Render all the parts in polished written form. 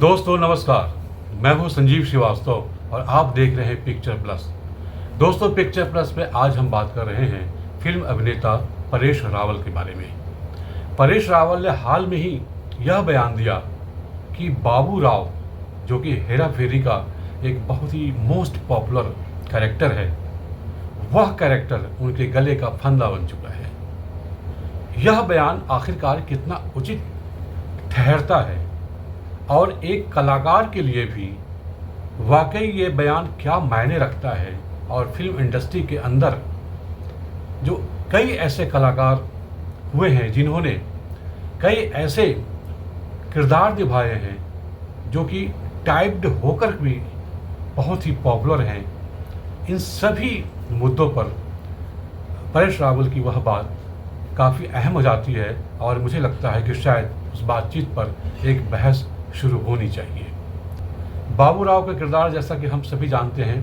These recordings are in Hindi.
दोस्तों नमस्कार, मैं हूं संजीव श्रीवास्तव और आप देख रहे हैं पिक्चर प्लस। दोस्तों पिक्चर प्लस में आज हम बात कर रहे हैं फिल्म अभिनेता परेश रावल के बारे में। परेश रावल ने हाल में ही यह बयान दिया कि बाबू राव, जो कि हेरा फेरी का एक बहुत ही मोस्ट पॉपुलर कैरेक्टर है, वह कैरेक्टर उनके गले का फंदा बन चुका है। यह बयान आखिरकार कितना उचित ठहरता है और एक कलाकार के लिए भी वाकई ये बयान क्या मायने रखता है, और फिल्म इंडस्ट्री के अंदर जो कई ऐसे कलाकार हुए हैं जिन्होंने कई ऐसे किरदार निभाए हैं जो कि टाइप्ड होकर भी बहुत ही पॉपुलर हैं, इन सभी मुद्दों पर परेश रावल की वह बात काफ़ी अहम हो जाती है और मुझे लगता है कि शायद उस बातचीत पर एक बहस शुरू होनी चाहिए। बाबू राव का किरदार, जैसा कि हम सभी जानते हैं,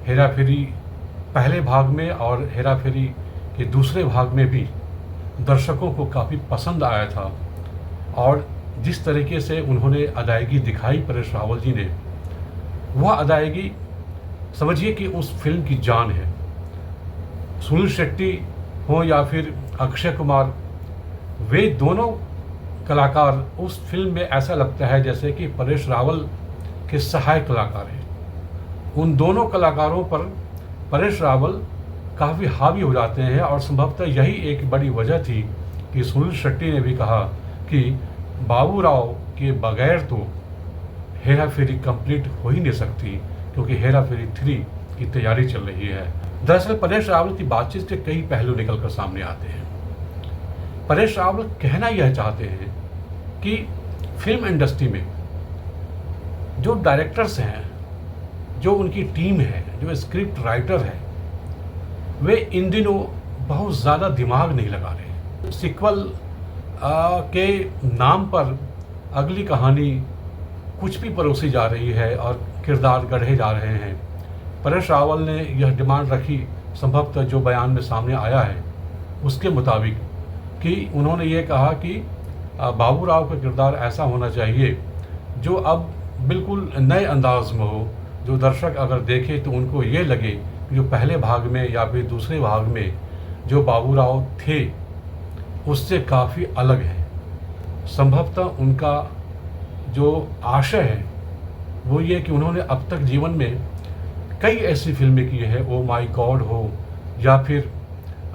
हेरा फेरी पहले भाग में और हेरा फेरी के दूसरे भाग में भी दर्शकों को काफ़ी पसंद आया था, और जिस तरीके से उन्होंने अदायगी दिखाई परेश रावल जी ने, वह अदायगी समझिए कि उस फिल्म की जान है। सुनील शेट्टी हो या फिर अक्षय कुमार, वे दोनों कलाकार उस फिल्म में ऐसा लगता है जैसे कि परेश रावल के सहायक कलाकार हैं। उन दोनों कलाकारों पर परेश रावल काफ़ी हावी हो जाते हैं, और संभवतः यही एक बड़ी वजह थी कि सुनील शेट्टी ने भी कहा कि बाबू राव के बगैर तो हेरा फेरी कंप्लीट हो ही नहीं सकती, क्योंकि हेरा फेरी 3 की तैयारी चल रही है। दरअसल परेश रावल की बातचीत के कई पहलू निकल कर सामने आते हैं। परेश रावल कहना यह चाहते हैं कि फिल्म इंडस्ट्री में जो डायरेक्टर्स हैं, जो उनकी टीम है, जो स्क्रिप्ट राइटर है, वे इन दिनों बहुत ज़्यादा दिमाग नहीं लगा रहे। सीक्वल के नाम पर अगली कहानी कुछ भी परोसी जा रही है और किरदार गढ़े जा रहे हैं। परेश रावल ने यह डिमांड रखी, संभवतः जो बयान में सामने आया है उसके मुताबिक, कि उन्होंने ये कहा कि बाबू राव का किरदार ऐसा होना चाहिए जो अब बिल्कुल नए अंदाज में हो, जो दर्शक अगर देखे तो उनको ये लगे कि जो पहले भाग में या फिर दूसरे भाग में जो बाबू राव थे उससे काफ़ी अलग है। संभवतः उनका जो आशय है वो ये कि उन्होंने अब तक जीवन में कई ऐसी फिल्में की हैं, ओ माय गॉड हो या फिर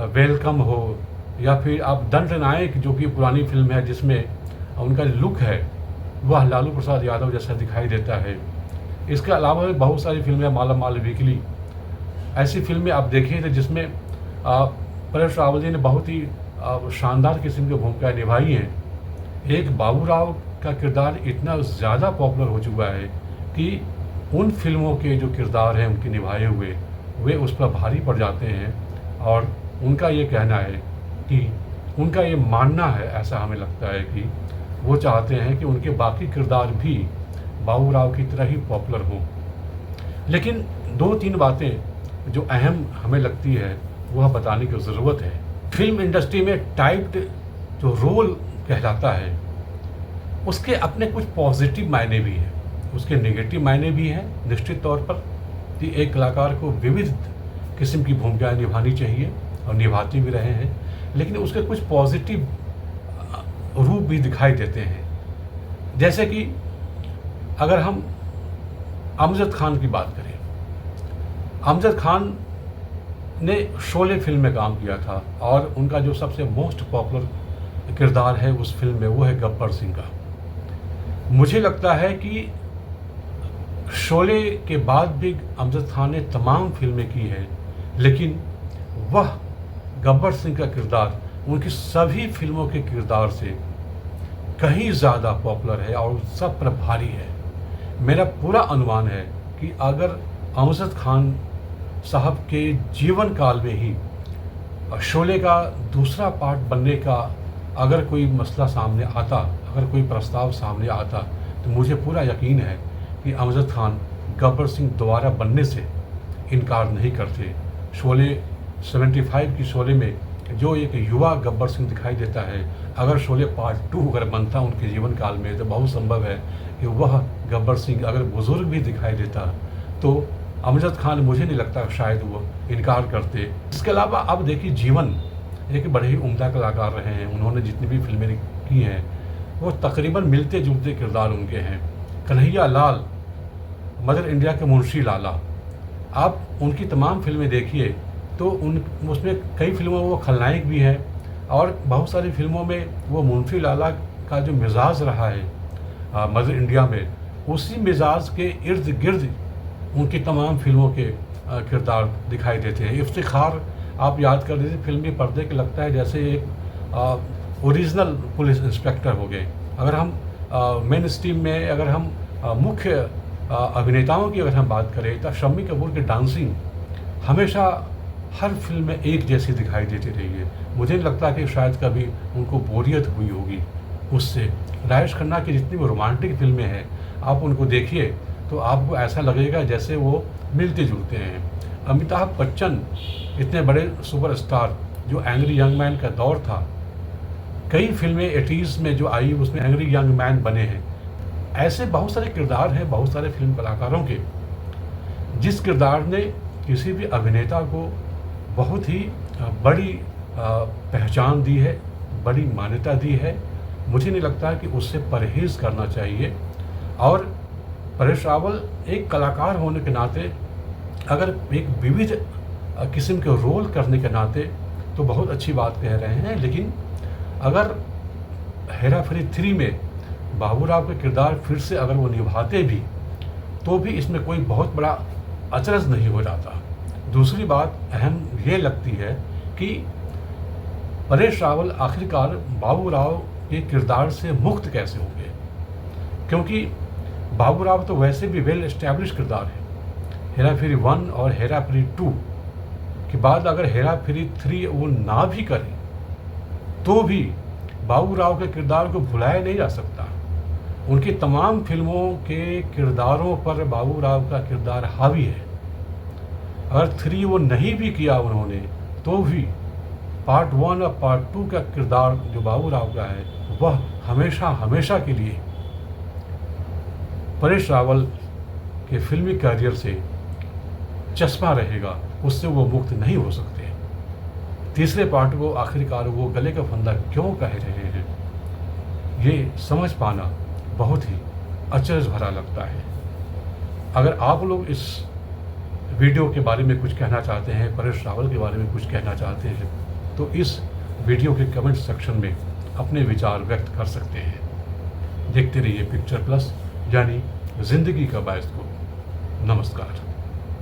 वेलकम हो, या फिर आप दंड नायक, जो कि पुरानी फिल्म है जिसमें उनका लुक है वह लालू प्रसाद यादव जैसा दिखाई देता है। इसके अलावा भी बहुत सारी फिल्में, माला माल वीकली, ऐसी फिल्में आप देखें थे जिसमें परेश रावल जी ने बहुत ही शानदार किस्म की भूमिका निभाई हैं। एक बाबू राव का किरदार इतना ज़्यादा पॉपुलर हो चुका है कि उन फिल्मों के जो किरदार हैं उनके निभाए हुए, वे उस पर भारी पड़ जाते हैं, और उनका ये कहना है कि उनका ये मानना है, ऐसा हमें लगता है कि वो चाहते हैं कि उनके बाकी किरदार भी बाबू राव की तरह ही पॉपुलर हों। लेकिन 2-3 बातें जो अहम हमें लगती है वह बताने की ज़रूरत है। फिल्म इंडस्ट्री में टाइप्ड जो रोल कहलाता है उसके अपने कुछ पॉजिटिव मायने भी हैं, उसके नेगेटिव मायने भी हैं निश्चित तौर पर, कि एक कलाकार को विविध किस्म की भूमिकाएँ निभानी चाहिए और निभाते भी रहे हैं, लेकिन उसके कुछ पॉजिटिव रूप भी दिखाई देते हैं। जैसे कि अगर हम अमजद खान की बात करें, अमजद खान ने शोले फिल्म में काम किया था, और उनका जो सबसे मोस्ट पॉपुलर किरदार है उस फिल्म में वो है गब्बर सिंह का। मुझे लगता है कि शोले के बाद भी अमजद खान ने तमाम फिल्में की हैं, लेकिन वह गब्बर सिंह का किरदार उनकी सभी फिल्मों के किरदार से कहीं ज़्यादा पॉपुलर है और सब पर भारी है। मेरा पूरा अनुमान है कि अगर अमजद खान साहब के जीवन काल में ही शोले का दूसरा पार्ट बनने का अगर कोई मसला सामने आता, अगर कोई प्रस्ताव सामने आता, तो मुझे पूरा यकीन है कि अमजद खान गब्बर सिंह दोबारा बनने से इनकार नहीं करते। शोले 75 की शोले में जो एक युवा गब्बर सिंह दिखाई देता है, अगर शोले पार्ट 2 अगर बनता उनके जीवन काल में, तो बहुत संभव है कि वह गब्बर सिंह अगर बुज़ुर्ग भी दिखाई देता तो अमजद खान मुझे नहीं लगता शायद वो इनकार करते। इसके अलावा अब देखिए जीवन एक बड़े ही उम्दा कलाकार रहे हैं। उन्होंने जितनी भी फिल्में की हैं वो तकरीबन मिलते जुलते किरदार उनके हैं। कन्हैया लाल, मदर इंडिया के मुंशी लाला, आप उनकी तमाम फिल्में देखिए तो उसमें कई फिल्मों में वो खलनायक भी हैं और बहुत सारी फिल्मों में वो मुंशी लाला का जो मिजाज रहा है मदर इंडिया में, उसी मिजाज के इर्द गिर्द उनकी तमाम फिल्मों के किरदार दिखाई देते हैं। इफ्तिखार आप याद कर लीजिए, फिल्मी पर्दे के लगता है जैसे एक ओरिजिनल पुलिस इंस्पेक्टर हो गए। अगर हम मेन स्ट्रीम में अगर हम मुख्य अभिनेताओं की अगर हम बात करें तो शम्मी कपूर की डांसिंग हमेशा हर फिल्म में एक जैसी दिखाई देती रही है। मुझे नहीं लगता कि शायद कभी उनको बोरियत हुई होगी उससे। राजेश खन्ना की जितनी भी रोमांटिक फिल्में हैं आप उनको देखिए तो आपको ऐसा लगेगा जैसे वो मिलते जुलते हैं। अमिताभ बच्चन इतने बड़े सुपरस्टार, जो एंग्री यंग मैन का दौर था, कई फिल्में 80s में जो आई उसमें एंग्री यंग मैन बने हैं। ऐसे बहुत सारे किरदार हैं बहुत सारे फिल्म कलाकारों के, जिस किरदार ने किसी भी अभिनेता को बहुत ही बड़ी पहचान दी है, बड़ी मान्यता दी है। मुझे नहीं लगता कि उससे परहेज़ करना चाहिए। और परेश रावल एक कलाकार होने के नाते अगर एक विविध किस्म के रोल करने के नाते तो बहुत अच्छी बात कह रहे हैं, लेकिन अगर हेरा फेरी 3 में बाबूराव का किरदार फिर से अगर वो निभाते भी तो भी इसमें कोई बहुत बड़ा अचरज नहीं हो जाता। दूसरी बात अहम ये लगती है कि परेश रावल आखिरकार बाबूराव के किरदार से मुक्त कैसे होंगे, क्योंकि बाबूराव तो वैसे भी वेल एस्टैब्लिश किरदार है। हेरा फेरी 1 और हेरा फेरी 2 के बाद अगर हेरा फेरी 3 वो ना भी करें तो भी बाबूराव के किरदार को भुलाया नहीं जा सकता। उनकी तमाम फिल्मों के किरदारों पर बाबूराव का किरदार हावी है। अगर 3 वो नहीं भी किया उन्होंने तो भी पार्ट 1 और पार्ट 2 का किरदार जो बाबूराव का है वह हमेशा हमेशा के लिए परेश रावल के फिल्मी करियर से चश्मा रहेगा, उससे वो मुक्त नहीं हो सकते। तीसरे पार्ट को आखिरकार वो गले का फंदा क्यों कह रहे हैं, ये समझ पाना बहुत ही अचरज भरा लगता है। अगर आप लोग इस वीडियो के बारे में कुछ कहना चाहते हैं, परेश रावल के बारे में कुछ कहना चाहते हैं, तो इस वीडियो के कमेंट सेक्शन में अपने विचार व्यक्त कर सकते हैं। देखते रहिए पिक्चर प्लस, यानी ज़िंदगी का बायस्कोप। नमस्कार।